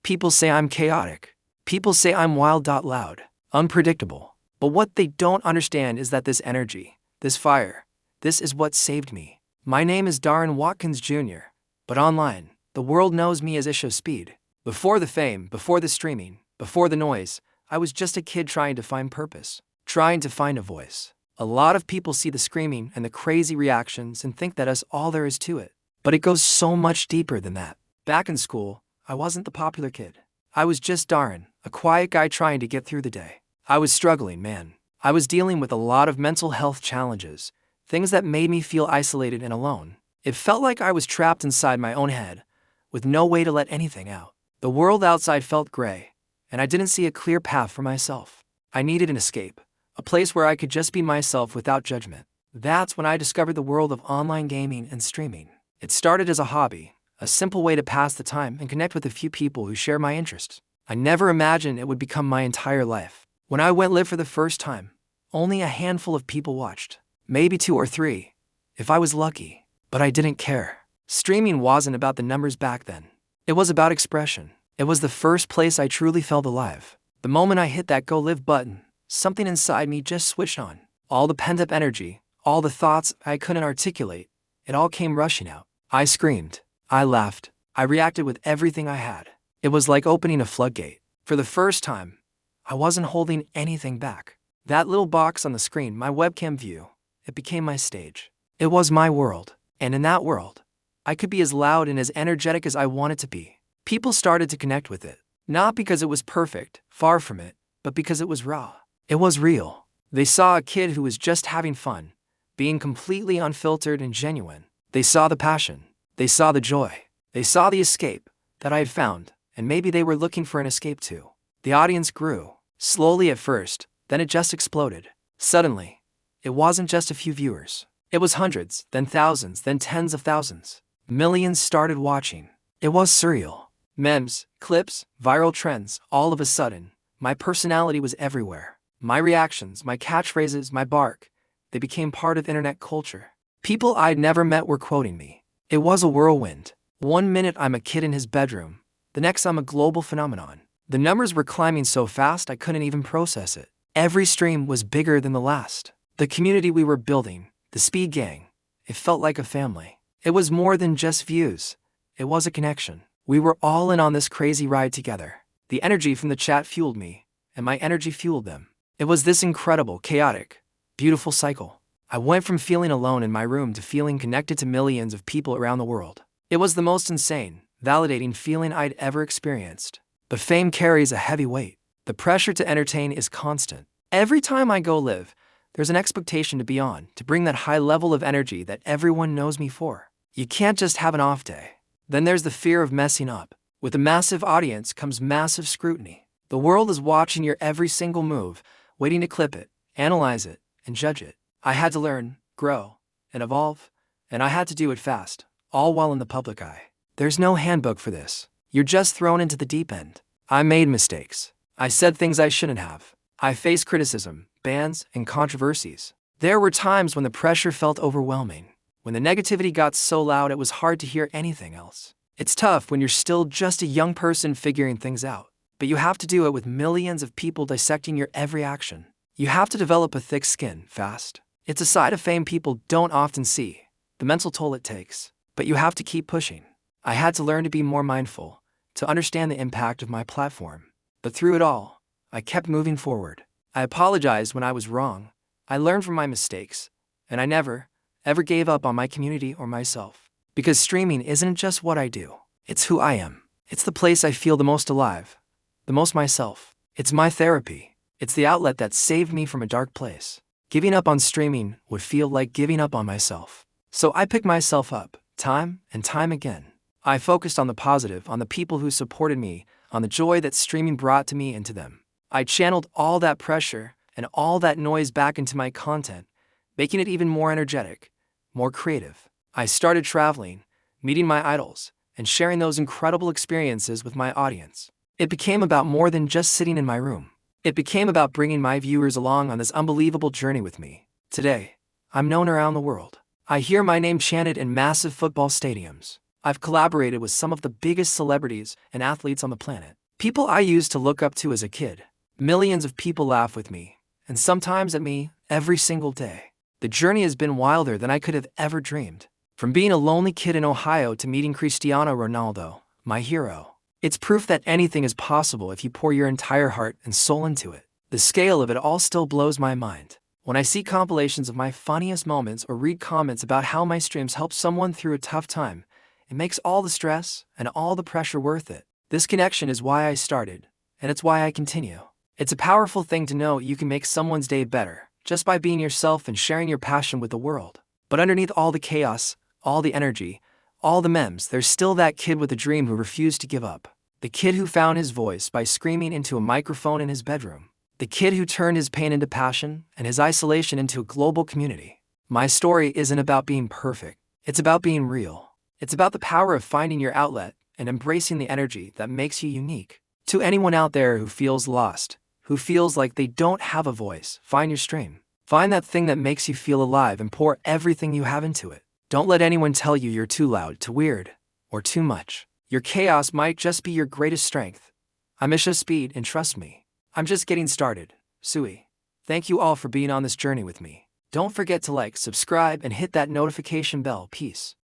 People say I'm chaotic. People say I'm wild. Loud, unpredictable. But what they don't understand is that this energy, this fire, this is what saved me. My name is Darren Watkins Jr., but online, the world knows me as IShowSpeed. Before the fame, before the streaming, before the noise, I was just a kid trying to find purpose, trying to find a voice. A lot of people see the screaming and the crazy reactions and think that is all there is to it. But it goes so much deeper than that. Back in school, I wasn't the popular kid. I was just Darren, a quiet guy trying to get through the day. I was struggling, man. I was dealing with a lot of mental health challenges, things that made me feel isolated and alone. It felt like I was trapped inside my own head, with no way to let anything out. The world outside felt gray, and I didn't see a clear path for myself. I needed an escape, a place where I could just be myself without judgment. That's when I discovered the world of online gaming and streaming. It started as a hobby, a simple way to pass the time and connect with a few people who share my interests. I never imagined it would become my entire life. When I went live for the first time, only a handful of people watched, maybe 2 or 3, if I was lucky. But I didn't care. Streaming wasn't about the numbers back then. It was about expression. It was the first place I truly felt alive. The moment I hit that go live button, something inside me just switched on. All the pent-up energy, all the thoughts I couldn't articulate, it all came rushing out. I screamed. I laughed. I reacted with everything I had. It was like opening a floodgate. For the first time, I wasn't holding anything back. That little box on the screen, my webcam view, it became my stage. It was my world. And in that world, I could be as loud and as energetic as I wanted to be. People started to connect with it. Not because it was perfect, far from it, but because it was raw. It was real. They saw a kid who was just having fun, being completely unfiltered and genuine. They saw the passion. They saw the joy. They saw the escape that I had found, and maybe they were looking for an escape too. The audience grew, slowly at first, then it just exploded. Suddenly, it wasn't just a few viewers. It was hundreds, then thousands, then tens of thousands. Millions started watching. It was surreal. Memes, clips, viral trends, all of a sudden, my personality was everywhere. My reactions, my catchphrases, my bark, they became part of internet culture. People I'd never met were quoting me. It was a whirlwind. One minute I'm a kid in his bedroom, the next I'm a global phenomenon. The numbers were climbing so fast I couldn't even process it. Every stream was bigger than the last. The community we were building, the Speed Gang, it felt like a family. It was more than just views. It was a connection. We were all in on this crazy ride together. The energy from the chat fueled me, and my energy fueled them. It was this incredible, chaotic, beautiful cycle. I went from feeling alone in my room to feeling connected to millions of people around the world. It was the most insane, validating feeling I'd ever experienced. But fame carries a heavy weight. The pressure to entertain is constant. Every time I go live, there's an expectation to be on, to bring that high level of energy that everyone knows me for. You can't just have an off day. Then there's the fear of messing up. With a massive audience comes massive scrutiny. The world is watching your every single move, waiting to clip it, analyze it, and judge it. I had to learn, grow, and evolve, and I had to do it fast, all while in the public eye. There's no handbook for this. You're just thrown into the deep end. I made mistakes. I said things I shouldn't have. I faced criticism, bans, and controversies. There were times when the pressure felt overwhelming. When the negativity got so loud it was hard to hear anything else. It's tough when you're still just a young person figuring things out. But you have to do it with millions of people dissecting your every action. You have to develop a thick skin, fast. It's a side of fame people don't often see, the mental toll it takes. But you have to keep pushing. I had to learn to be more mindful, to understand the impact of my platform. But through it all, I kept moving forward. I apologized when I was wrong. I learned from my mistakes. And I never, ever gave up on my community or myself. Because streaming isn't just what I do. It's who I am. It's the place I feel the most alive, the most myself. It's my therapy. It's the outlet that saved me from a dark place. Giving up on streaming would feel like giving up on myself. So I picked myself up, time and time again. I focused on the positive, on the people who supported me, on the joy that streaming brought to me and to them. I channeled all that pressure and all that noise back into my content, making it even more energetic, more creative. I started traveling, meeting my idols, and sharing those incredible experiences with my audience. It became about more than just sitting in my room. It became about bringing my viewers along on this unbelievable journey with me. Today, I'm known around the world. I hear my name chanted in massive football stadiums. I've collaborated with some of the biggest celebrities and athletes on the planet. People I used to look up to as a kid. Millions of people laugh with me, and sometimes at me, every single day. The journey has been wilder than I could have ever dreamed. From being a lonely kid in Ohio to meeting Cristiano Ronaldo, my hero. It's proof that anything is possible if you pour your entire heart and soul into it. The scale of it all still blows my mind. When I see compilations of my funniest moments or read comments about how my streams helped someone through a tough time, it makes all the stress and all the pressure worth it. This connection is why I started, and it's why I continue. It's a powerful thing to know you can make someone's day better just by being yourself and sharing your passion with the world. But underneath all the chaos, all the energy, all the memes, there's still that kid with a dream who refused to give up. The kid who found his voice by screaming into a microphone in his bedroom. The kid who turned his pain into passion and his isolation into a global community. My story isn't about being perfect. It's about being real. It's about the power of finding your outlet and embracing the energy that makes you unique. To anyone out there who feels lost, who feels like they don't have a voice, find your stream. Find that thing that makes you feel alive and pour everything you have into it. Don't let anyone tell you you're too loud, too weird, or too much. Your chaos might just be your greatest strength. I'm IShowSpeed, and trust me, I'm just getting started. Sui. Thank you all for being on this journey with me. Don't forget to like, subscribe, and hit that notification bell. Peace.